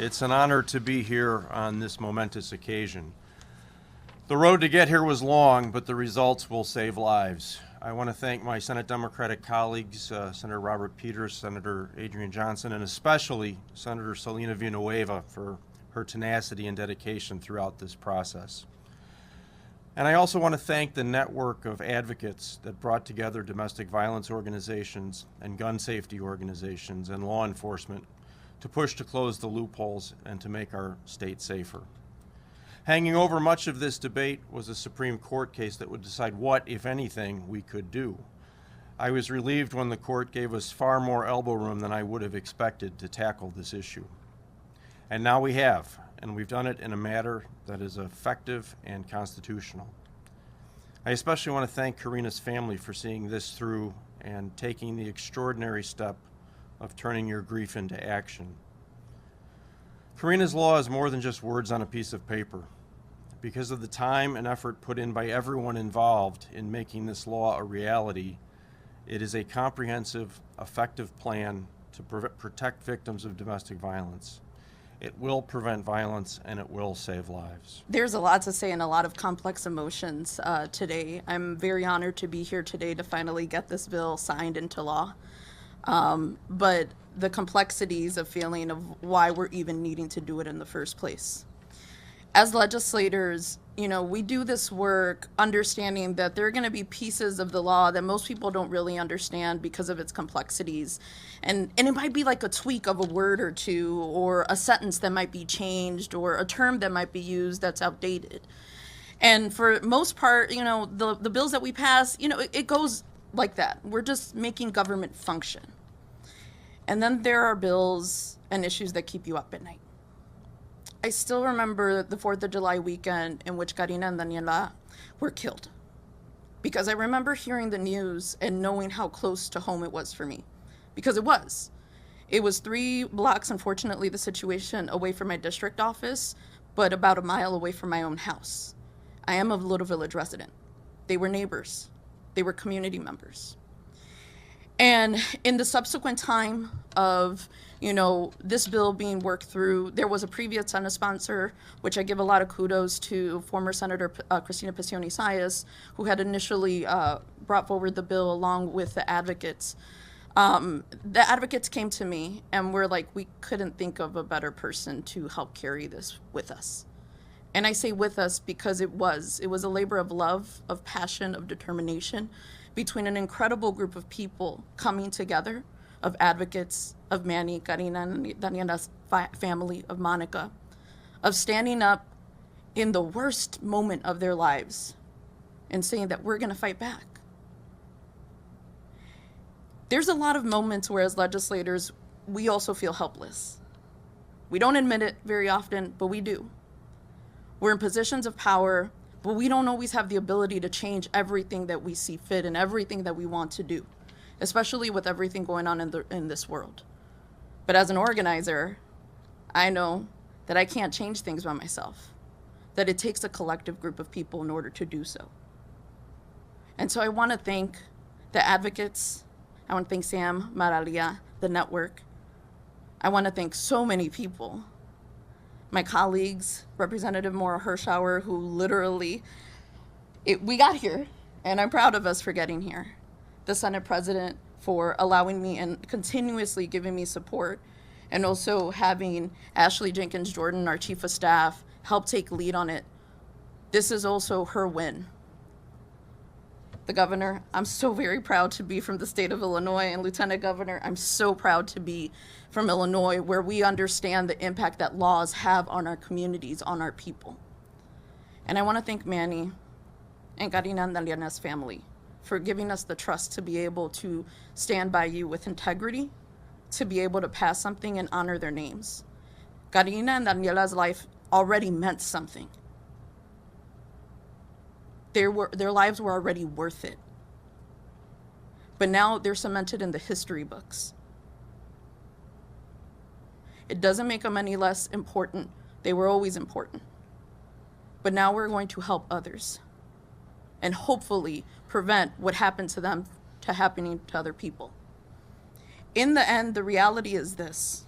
It's an honor to be here on this momentous occasion. The road to get here was long, but the results will save lives. I want to thank my Senate Democratic colleagues, Senator Robert Peters, Senator Adrian Johnson, and especially Senator Celina Villanueva for her tenacity and dedication throughout this process. And I also want to thank the network of advocates that brought together domestic violence organizations and gun safety organizations and law enforcement to push to close the loopholes and to make our state safer. Hanging over much of this debate was a Supreme Court case that would decide what, if anything, we could do. I was relieved when the court gave us far more elbow room than I would have expected to tackle this issue. And now we have, and we've done it in a manner that is effective and constitutional. I especially want to thank Karina's family for seeing this through and taking the extraordinary step of turning your grief into action. Karina's law is more than just words on a piece of paper. Because of the time and effort put in by everyone involved in making this law a reality, it is a comprehensive, effective plan to protect victims of domestic violence. It will prevent violence and it will save lives. There's a lot to say and a lot of complex emotions today. I'm very honored to be here today to finally get this bill signed into law. But the complexities of feeling of why we're even needing to do it in the first place. As legislators, we do this work understanding that there are going to be pieces of the law that most people don't really understand because of its complexities. And it might be like a tweak of a word or two, or a sentence that might be changed, or a term that might be used that's outdated. And for most part, the bills that we pass, it goes like that. We're just making government function. And then there are bills and issues that keep you up at night. I still remember the 4th of July weekend in which Karina and Daniela were killed. Because I remember hearing the news and knowing how close to home it was for me. Because it was. It was 3 blocks, unfortunately, the situation away from my district office, but about a mile away from my own house. I am a Little Village resident. They were neighbors. They were community members. And in the subsequent time of, this bill being worked through, there was a previous Senate sponsor, which I give a lot of kudos to, former Senator Cristina Pacioni-Zayas, who had initially brought forward the bill along with the advocates. The advocates came to me and were like, we couldn't think of a better person to help carry this with us. And I say with us because it was a labor of love, of passion, of determination between an incredible group of people coming together, of advocates, of Manny, Karina, and Daniela's family, of Monica, of standing up in the worst moment of their lives and saying that we're going to fight back. There's a lot of moments where as legislators, we also feel helpless. We don't admit it very often, but we do. We're in positions of power, but we don't always have the ability to change everything that we see fit and everything that we want to do, especially with everything going on in this world. But as an organizer, I know that I can't change things by myself, that it takes a collective group of people in order to do so. And so I want to thank the advocates. I want to thank Sam, Maralia, the network. I want to thank so many people. My colleagues, Representative Maura Hirschauer, who literally, we got here, and I'm proud of us for getting here. The Senate President for allowing me and continuously giving me support, and also having Ashley Jenkins Jordan, our Chief of Staff, help take lead on it. This is also her win. The Governor, I'm so very proud to be from the state of Illinois, and Lieutenant Governor, I'm so proud to be from Illinois, where we understand the impact that laws have on our communities, on our people. And I want to thank Manny and Karina and Daniela's family for giving us the trust to be able to stand by you with integrity, to be able to pass something and honor their names. Karina and Daniela's life already meant something. Their lives were already worth it. But now they're cemented in the history books. It doesn't make them any less important. They were always important. But now we're going to help others and hopefully prevent what happened to them to happening to other people. In the end, the reality is this.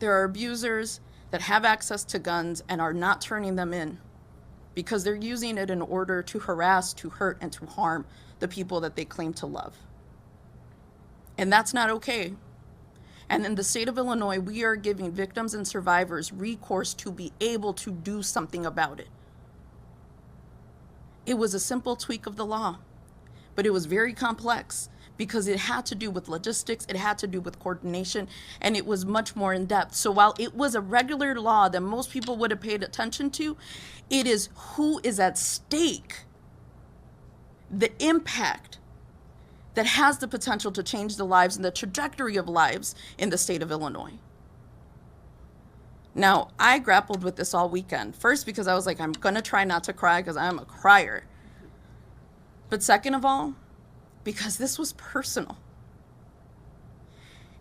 There are abusers that have access to guns and are not turning them in because they're using it in order to harass, to hurt, and to harm the people that they claim to love. And that's not okay. And in the state of Illinois, we are giving victims and survivors recourse to be able to do something about it. It was a simple tweak of the law, but it was very complex because it had to do with logistics, it had to do with coordination, and it was much more in depth. So while it was a regular law that most people would have paid attention to, it is who is at stake, the impact that has the potential to change the lives and the trajectory of lives in the state of Illinois. Now, I grappled with this all weekend. First, because I was like, I'm gonna try not to cry because I'm a crier. But second of all, because this was personal.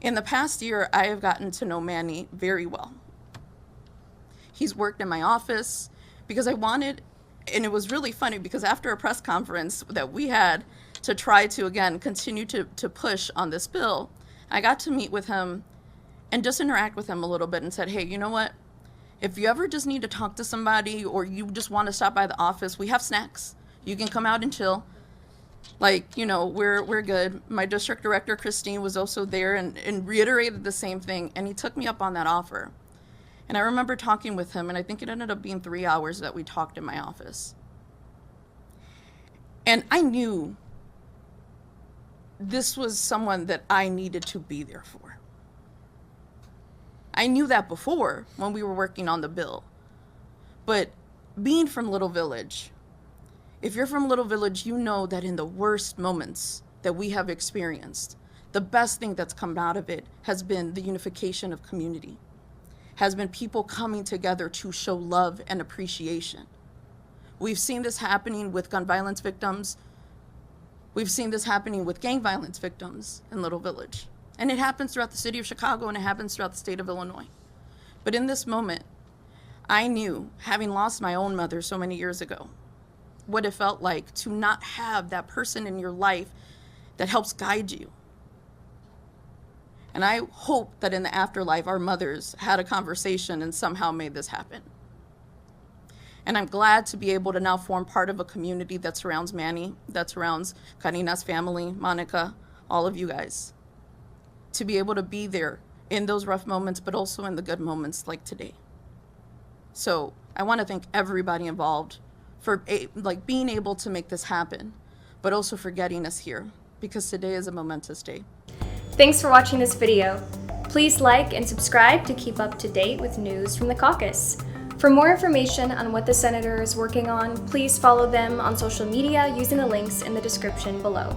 In the past year, I have gotten to know Manny very well. He's worked in my office because I wanted, and it was really funny because after a press conference that we had to try to, again, continue to push on this bill, I got to meet with him and just interact with him a little bit and said, hey, you know what? If you ever just need to talk to somebody or you just want to stop by the office, we have snacks. You can come out and chill. Like, you know, we're good. My district director, Christine, was also there and reiterated the same thing. And he took me up on that offer. And I remember talking with him, and I think it ended up being 3 hours that we talked in my office. And I knew this was someone that I needed to be there for. I knew that before when we were working on the bill. But being from Little Village, if you're from Little Village, you know that in the worst moments that we have experienced, the best thing that's come out of it has been the unification of community, has been people coming together to show love and appreciation. We've seen this happening with gun violence victims. We've seen this happening with gang violence victims in Little Village. And it happens throughout the city of Chicago and it happens throughout the state of Illinois. But in this moment, I knew, having lost my own mother so many years ago, what it felt like to not have that person in your life that helps guide you. And I hope that in the afterlife, our mothers had a conversation and somehow made this happen. And I'm glad to be able to now form part of a community that surrounds Manny, that surrounds Karina's family, Monica, all of you guys. To be able to be there in those rough moments, but also in the good moments like today. So I want to thank everybody involved for being able to make this happen, but also for getting us here, because today is a momentous day. Thanks for watching this video. Please like and subscribe to keep up to date with news from the caucus. For more information on what the senator is working on, please follow them on social media using the links in the description below.